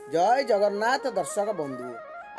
जय जगन्नाथ दर्शक बंधु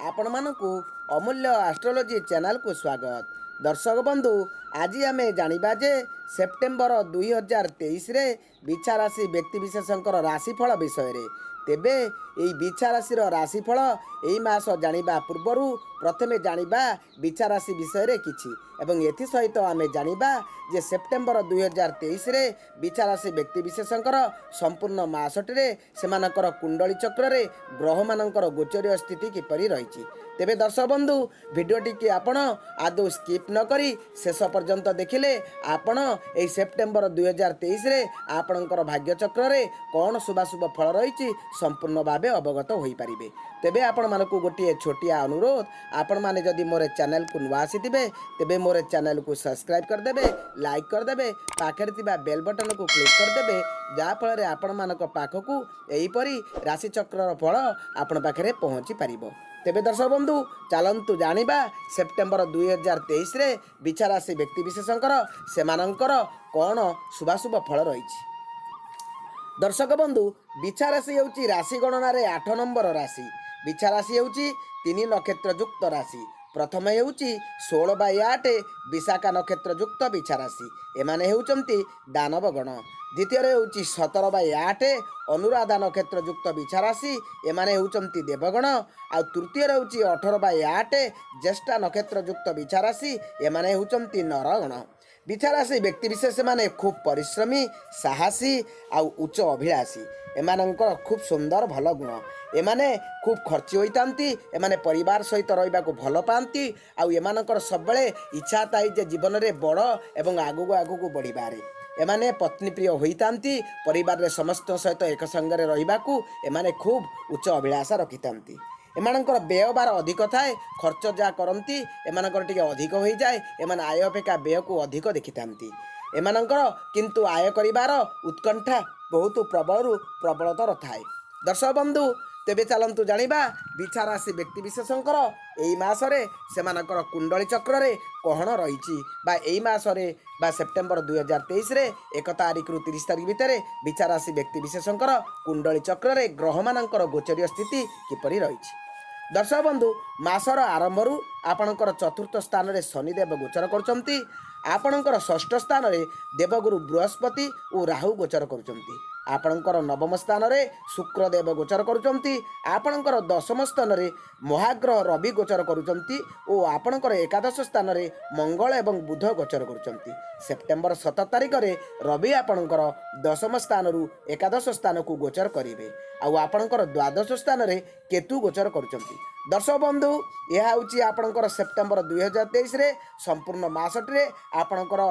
आपण मानकु अमूल्य एस्ट्रोलॉजी चैनल को स्वागत। दर्शक बंधु आज आम जानिबा जे सेप्टेम्बर 2023 रे बिछा राशि व्यक्तिविशेषकर राशिफल विषय रे। तेबे यही बिछा राशि राशिफल यही मास जानिबा पूर्वर प्रथमे जानिबा बिछा राशि विषय रे किछि एवं एथि सहित आमे जानिबा जे सेप्टेम्बर 2023 रे बिछा राशि व्यक्तिविशेषकर संपूर्ण मासटिरे सेमानकर कुंडली चक्र रे ग्रह मानकर गोचरीय स्थिति किपरि रहिछि। तेबे दर्शक बंधु भिडियोटी की आपण आदौ स्किप न करी शेष पर्यंत देखिले आपण एही सेप्टेम्बर 2023 रे आपणकर भाग्य चक्र रे कौन शुभाशुभ फल रही संपूर्ण भावे अवगत हो पारिबे। तेबे आपण मानकु गोटे छोटिया अनुरोध, आपण माने जदि मोर चैनल को नुआ आसीथिबे तेबे मोर चैनल को सब्सक्राइब करदेबे, लाइक करदेबे, पाखरे थिबा बेल बटन को क्लिक करदेबे, जा फल आपण मानक पाखकु एहीपरि राशि चक्रर फल आपण पाखरे पहुँची पारिबो। तेबे दर्शक बंधु चलतु जानिबा सेप्टेम्बर 2023 रे बिछा राशि व्यक्तिविशेषकर सेमानंकर कौन शुभाशुभ फल रही। दर्शक बंधु बिछा राशि होउची राशि गणना 8 नंबर राशि। बिछा राशि होउची 3 नक्षत्र युक्त राशि। प्रथम होउची 16/8 विशाखा नक्षत्र युक्त बिछा राशि, एमाने होउचंती दानव गण। द्वितीय होउची 17/8 अनुराधा नक्षत्र युक्त बिछा राशि, एमाने होउचंती देवगण। आ तृतीय होउची 18/8 ज्येष्ठा नक्षत्र युक्त बिछा राशि, एमाने होउचंती नरगण। बिछा राशि व्यक्तिविशेष माने खूब परिश्रमी, साहसी आउ उच्च अभिलाषी। एमानंकर खूब सुंदर भल गुण। एमाने खूब खर्ची होइतांती, एमाने परिवार सहित रहिबा को भल पांती। आउ एमानंकर सबले इच्छा ताई जे जीवन रे बड़ एवं आगु आगु बढ़िबारे। एमाने पत्नी प्रिय होइतांती, परिवार रे समस्त सहित एक संगे रहिबा को एमाने खूब उच्च अभिलाषा रखितांती। एमानंकर व्यवहार अधिक थाए, खर्च जहाँ करती एमानंकर टिके अधिक हो जाए। एमान आय अपेक्षा व्यय को अधिक देखिथांती। एमानंकर किंतु आय करिवार उत्कंठा बहुत प्रबल प्रबलतर थाए। दर्शक बंधु तेबे चलतु जानिबा बिछा राशि व्यक्तिविशेषकर एई मासरे सेमानकर कुंडली चक्र रे कौन रही बा एई मासरे बा सेप्टेम्बर 2023 रे 1 तारिख रु 30 तारिख भितर बिछा राशि व्यक्तिविशेषकर कुंडली चक्र रे ग्रह मानकर गोचरीय स्थिति किपरि रही। दर्शक बंधु मासर आरंभरू आपणकर चतुर्थ स्थान रे शनिदेव गोचर करचंती। आपणकर षष्ठ स्थान रे देवगुरु बृहस्पति और राहु गोचर करचंती। आपणकर नवम स्थान रे शुक्रदेव गोचर करुचंती। आपणकर दशम स्थान रे महाग्रह रवि गोचर करुचंती और आपणकर एकादश स्थान रे मंगल एवं बुध गोचर करुचंती। सेप्टेम्बर 17 तारिख रे रवि आपणकर दशम स्थान रु एकादश स्थान को गोचर करिवे। आउ आपणकर द्वादश स्थान रे केतु गोचर करुचंती। दर्शक बंधु यह हूँ आपणकर सेप्टेम्बर 2023 रे संपूर्ण मासटे आपणकर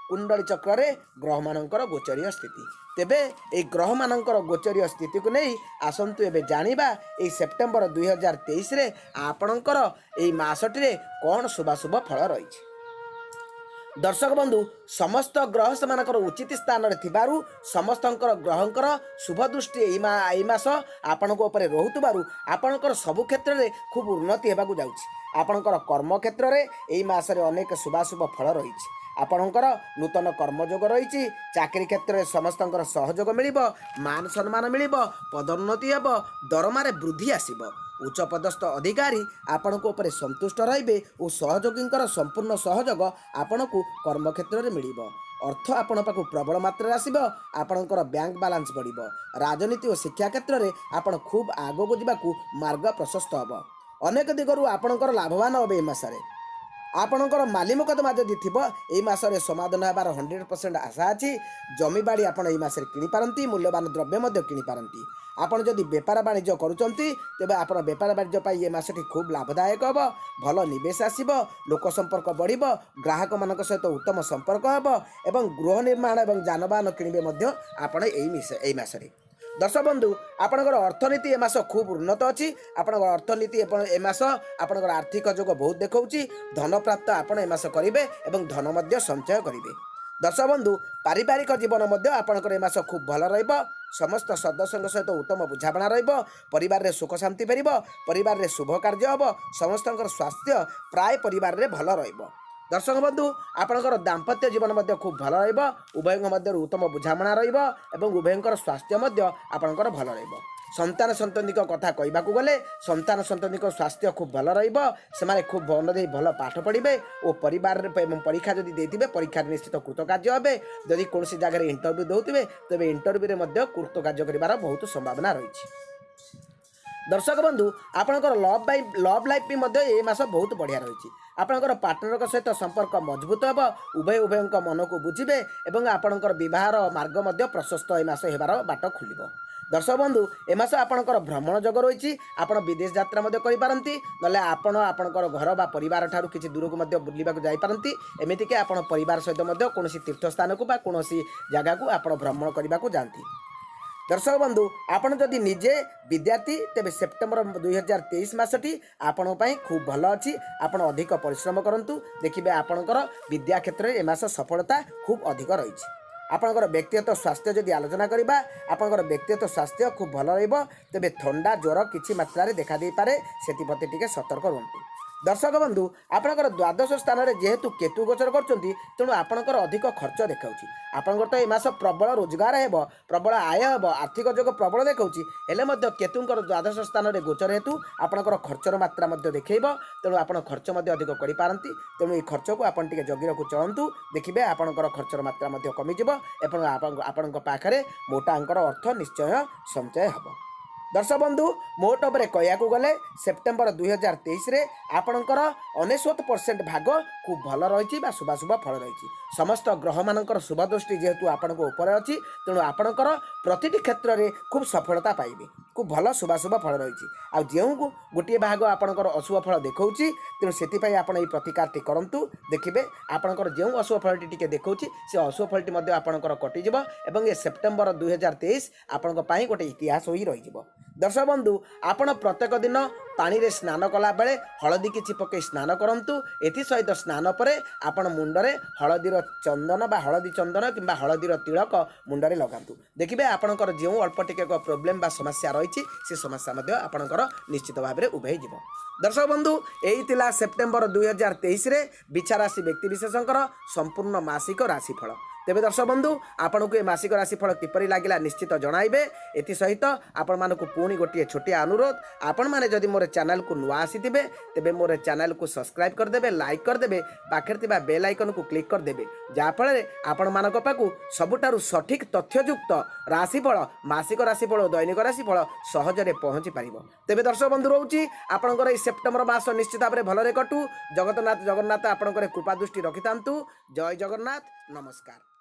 कुंडली चक्र रे ग्रह मानकर गोचरीय स्थिति। तेबे ए ग्रह मानकर गोचरीय स्थिति को नहीं आसंतु एबे जानिबा ए सेप्टेम्बर 2023 रे आपणकर ए मासटे कौन शुभाशुभ फल रही। दर्शक बंधु समस्त ग्रह सेमानकर उचित स्थान रे थिबारु समस्तंकर ग्रहंकर शुभ दृष्टि एई मास आपणक उपरे रहुतबारु आपणकर सबु क्षेत्र रे खूब उन्नति हेबाकु जाउछि। आपणकर कर्म क्षेत्र रे एई मास रे अनेक शुभाशुभ फल रही। आपणकर नूतन कर्मयोग रही। चाकरी क्षेत्र में समस्तंकर सहयोग मिलिबो, मान सम्मान मिलिबो, पदोन्नति हेबो, दरमारे वृद्धि आसिबो। उच्च पदस्थ अधिकारी आपणक उपरे संतुष्ट रहिबे और सहयोगींकर संपूर्ण सहयोग आपणकु कर्म क्षेत्र में मिलिबो। अर्थ आपण पाखु प्रबल मात्रा आसिबो। आपणकर बैंक बैलेंस बढ़िबो। राजनीति और शिक्षा क्षेत्र में आपण खूब आगको जिबाकु मार्ग प्रशस्त हेबो। अनेक दिगरु आपणकर लाभवान हेबे ए मासरे। आपणकर माली मुकदमा जदि थिबो एई मासरे समाधान हेबार 100% आशा अछि। जमी बाड़ी आपण एई मासरे किनि पारंती, मूल्यवान द्रव्य मध्ये किनि पारंती। आपण जदि व्यापार वाणिज्य करूचंती तेबे आपण व्यापार वाणिज्य पाई ए मासटी खूब लाभदायक हेबो। भल निवेश आसिबो, लोक संपर्क बढ़िबो, ग्राहक मानक सहित उत्तम संपर्क हेबो एवं गृह निर्माण एवं जानवाहन किनिबे मध्ये आपण एई मासरे। दर्शक बंधु आपणकर अर्थनीति ए मास खूब उन्नत अच्छी। आपणकर अर्थनीति ए मास आपणकर आर्थिक जोग बहुत देखौछि। धन प्राप्त आपण ए मास करिवे एवं धन मध्य संचय करिवे। दर्शक बंधु पारिवारिक जीवन मध्य आपणकर ए मास खूब भल रहिबो। समस्त सदस्यों सहित उत्तम बुझाणा रहिबो। परिवार रे सुख शांति फेरिबो। परिवार रे शुभ कार्य हेबो। समस्तंकर स्वास्थ्य प्राय परिवार रे भल रहिबो। दर्शक बंधु आपणकर दाम्पत्य जीवन मध्य खूब भल रहिबो। उभयଙ୍କ मध्य उत्तम बुझामणा रहिबो एवं उभयଙ୍କର स्वास्थ्य मध्य आपणकर भल रहिबो। ସନ୍ତାନ ସନ୍ତତିଙ୍କ କଥା କହିବାକୁ ଗଲେ ସନ୍ତାନ ସନ୍ତତିଙ୍କ ସ୍ୱାସ୍ଥ୍ୟ ଖୁବ୍ ଭଲ ରହିବ। ସେମାନେ ଖୁବ୍ ମନ ଦେଇ ଭଲ ପାଠ ପଢ଼ିବେ ଓ ପରିବାରରେ ପରୀକ୍ଷା ଯଦି ଦେଇଥିବେ ପରୀକ୍ଷାରେ ନିଶ୍ଚିତ କୃତକାର୍ଯ୍ୟ ହେବେ। ଯଦି କୌଣସି ଜାଗାରେ ଇଣ୍ଟରଭ୍ୟୁ ଦେଉଥିବେ ତେବେ ଇଣ୍ଟରଭ୍ୟୁରେ ମଧ୍ୟ କୃତକାର୍ଯ୍ୟ କରିବାର ବହୁତ ସମ୍ଭାବନା ରହିଛି। ଦର୍ଶକ ବନ୍ଧୁ ଆପଣଙ୍କର ଲଭ୍ ଲାଇଫ୍ ବି ମଧ୍ୟ ଏ ମାସ ବହୁତ ବଢ଼ିଆ ରହିଛି। ଆପଣଙ୍କର ପାର୍ଟନରଙ୍କ ସହିତ ସମ୍ପର୍କ ମଜବୁତ ହେବ। ଉଭୟଙ୍କ ମନକୁ ବୁଝିବେ ଏବଂ ଆପଣଙ୍କର ବିବାହର ମାର୍ଗ ମଧ୍ୟ ପ୍ରଶସ୍ତ ଏ ମାସ ହେବାର ବାଟ ଖୋଲିବ। ଦର୍ଶକ ବନ୍ଧୁ ଏ ମାସ ଆପଣଙ୍କର ଭ୍ରମଣ ଯୋଗ ରହିଛି। ଆପଣ ବିଦେଶ ଯାତ୍ରା ମଧ୍ୟ କରିପାରନ୍ତି, ନହେଲେ ଆପଣ ଆପଣଙ୍କର ଘର ବା ପରିବାର ଠାରୁ କିଛି ଦୂରକୁ ମଧ୍ୟ ବୁଲିବାକୁ ଯାଇପାରନ୍ତି। ଏମିତିକି ଆପଣ ପରିବାର ସହିତ ମଧ୍ୟ କୌଣସି ତୀର୍ଥସ୍ଥାନକୁ ବା କୌଣସି ଜାଗାକୁ ଆପଣ ଭ୍ରମଣ କରିବାକୁ ଯାଆନ୍ତି। ଦର୍ଶକ ବନ୍ଧୁ ଆପଣ ଯଦି ନିଜେ ବିଦ୍ୟାର୍ଥୀ ତେବେ ସେପ୍ଟେମ୍ବର 2023 ମାସଟି ଆପଣଙ୍କ ପାଇଁ ଖୁବ୍ ଭଲ ଅଛି। ଆପଣ ଅଧିକ ପରିଶ୍ରମ କରନ୍ତୁ, ଦେଖିବେ ଆପଣଙ୍କର ବିଦ୍ୟା କ୍ଷେତ୍ରରେ ଏ ମାସ ସଫଳତା ଖୁବ୍ ଅଧିକ ରହିଛି। ଆପଣଙ୍କର ବ୍ୟକ୍ତିଗତ ସ୍ୱାସ୍ଥ୍ୟ ଯଦି ଆଲୋଚନା କରିବା ଆପଣଙ୍କର ବ୍ୟକ୍ତିଗତ ସ୍ୱାସ୍ଥ୍ୟ ଖୁବ୍ ଭଲ ରହିବ। ତେବେ ଥଣ୍ଡା ଜ୍ୱର କିଛି ମାତ୍ରାରେ ଦେଖାଦେଇପାରେ, ସେଥିପ୍ରତି ଟିକେ ସତର୍କ ରୁହନ୍ତୁ। ଦର୍ଶକ ବନ୍ଧୁ ଆପଣଙ୍କର ଦ୍ୱାଦଶ ସ୍ଥାନରେ ଯେହେତୁ କେତୁ ଗୋଚର କରୁଛନ୍ତି ତେଣୁ ଆପଣଙ୍କର ଅଧିକ ଖର୍ଚ୍ଚ ଦେଖାଉଛି। ଆପଣଙ୍କର ତ ଏ ମାସ ପ୍ରବଳ ରୋଜଗାର ହେବ, ପ୍ରବଳ ଆୟ ହେବ, ଆର୍ଥିକ ଯୋଗ ପ୍ରବଳ ଦେଖାଉଛି। ହେଲେ ମଧ୍ୟ କେତୁଙ୍କର ଦ୍ୱାଦଶ ସ୍ଥାନରେ ଗୋଚର ହେତୁ ଆପଣଙ୍କର ଖର୍ଚ୍ଚର ମାତ୍ରା ମଧ୍ୟ ଦେଖାଇବ। ତେଣୁ ଆପଣ ଖର୍ଚ୍ଚ ମଧ୍ୟ ଅଧିକ କରିପାରନ୍ତି। ତେଣୁ ଏହି ଖର୍ଚ୍ଚକୁ ଆପଣ ଟିକେ ଜଗିବାକୁ ଚାହନ୍ତୁ, ଦେଖିବେ ଆପଣଙ୍କର ଖର୍ଚ୍ଚର ମାତ୍ରା ମଧ୍ୟ କମିଯିବ ଏବଂ ଆପଣଙ୍କ ପାଖରେ ମୋଟା ଅଙ୍କର ଅର୍ଥ ନିଶ୍ଚୟ ସଞ୍ଚୟ ହେବ। ଦର୍ଶକ ବନ୍ଧୁ ମୋଟ ଉପରେ କହିବାକୁ ଗଲେ ସେପ୍ଟେମ୍ବର 2023ରେ ଆପଣଙ୍କର 99% ଭାଗ ଖୁବ୍ ଭଲ ରହିଛି ବା ଶୁଭାଶୁଭ ଫଳ ରହିଛି। ସମସ୍ତ ଗ୍ରହମାନଙ୍କର ଶୁଭ ଦୃଷ୍ଟି ଯେହେତୁ ଆପଣଙ୍କ ଉପରେ ଅଛି ତେଣୁ ଆପଣଙ୍କର ପ୍ରତିଟି କ୍ଷେତ୍ରରେ ଖୁବ୍ ସଫଳତା ପାଇବେ, ଖୁବ୍ ଭଲ ଶୁଭାଶୁଭ ଫଳ ରହିଛି। ଆଉ ଯେଉଁ ଗୋଟିଏ ଭାଗ ଆପଣଙ୍କର ଅଶୁଭ ଫଳ ଦେଖାଉଛି ତେଣୁ ସେଥିପାଇଁ ଆପଣ ଏହି ପ୍ରତିକାରଟି କରନ୍ତୁ, ଦେଖିବେ ଆପଣଙ୍କର ଯେଉଁ ଅଶୁଭ ଫଳଟି ଟିକେ ଦେଖାଉଛି ସେ ଅଶୁଭ ଫଳଟି ମଧ୍ୟ ଆପଣଙ୍କର କଟିଯିବ ଏବଂ ଏ ସେପ୍ଟେମ୍ବର 2023 ଆପଣଙ୍କ ପାଇଁ ଗୋଟେ ଇତିହାସ ହୋଇ ରହିଯିବ। ଦର୍ଶକ ବନ୍ଧୁ ଆପଣ ପ୍ରତ୍ୟେକ ଦିନ ପାଣିରେ ସ୍ନାନ କଲାବେଳେ ହଳଦୀ କିଛି ପକାଇ ସ୍ନାନ କରନ୍ତୁ। ଏଥିସହିତ ସ୍ନାନ ପରେ ଆପଣ ମୁଣ୍ଡରେ ହଳଦୀର ଚନ୍ଦନ ବା ହଳଦୀ ଚନ୍ଦନ କିମ୍ବା ହଳଦୀର ତିଳକ ମୁଣ୍ଡରେ ଲଗାନ୍ତୁ, ଦେଖିବେ ଆପଣଙ୍କର ଯେଉଁ ଅଳ୍ପ ଟିକେ ପ୍ରୋବ୍ଲେମ୍ ବା ସମସ୍ୟା ରହିଛି ସେ ସମସ୍ୟା ମଧ୍ୟ ଆପଣଙ୍କର ନିଶ୍ଚିତ ଭାବରେ ଉଭେଇଯିବ। ଦର୍ଶକ ବନ୍ଧୁ ଏହି ଥିଲା ସେପ୍ଟେମ୍ବର 2023ରେ ବିଛା ରାଶି ବ୍ୟକ୍ତିବିଶେଷଙ୍କର ସମ୍ପୂର୍ଣ୍ଣ ମାସିକ ରାଶିଫଳ। ତେବେ ଦର୍ଶକ ବନ୍ଧୁ ଆପଣଙ୍କୁ ଏ ମାସିକ ରାଶିଫଳ କିପରି ଲାଗିଲା ନିଶ୍ଚିତ ଜଣାଇବେ। ଏଥିସହିତ ଆପଣମାନଙ୍କୁ ପୁଣି ଗୋଟିଏ ଛୋଟିଆ ଅନୁରୋଧ, ଆପଣମାନେ ଯଦି ମୋର ଚ୍ୟାନେଲକୁ ନୂଆ ଆସିଥିବେ ତେବେ ମୋର ଚ୍ୟାନେଲକୁ ସବସ୍କ୍ରାଇବ୍ କରିଦେବେ, ଲାଇକ୍ କରିଦେବେ, ପାଖରେ ଥିବା ବେଲ୍ ଆଇକନକୁ କ୍ଲିକ୍ କରିଦେବେ, ଯାହାଫଳରେ ଆପଣମାନଙ୍କ ପାଖକୁ ସବୁଠାରୁ ସଠିକ୍ ତଥ୍ୟଯୁକ୍ତ ରାଶିଫଳ, ମାସିକ ରାଶିଫଳ ଓ ଦୈନିକ ରାଶିଫଳ ସହଜରେ ପହଞ୍ଚି ପାରିବ। ତେବେ ଦର୍ଶକ ବନ୍ଧୁ ରହୁଛି ଆପଣଙ୍କର ଏହି ସେପ୍ଟେମ୍ବର ମାସ ନିଶ୍ଚିତ ଭାବରେ ଭଲରେ କଟୁ। ଜଗନ୍ନାଥ ଆପଣଙ୍କର କୃପା ଦୃଷ୍ଟି ରଖିଥାନ୍ତୁ। ଜୟ ଜଗନ୍ନାଥ, ନମସ୍କାର।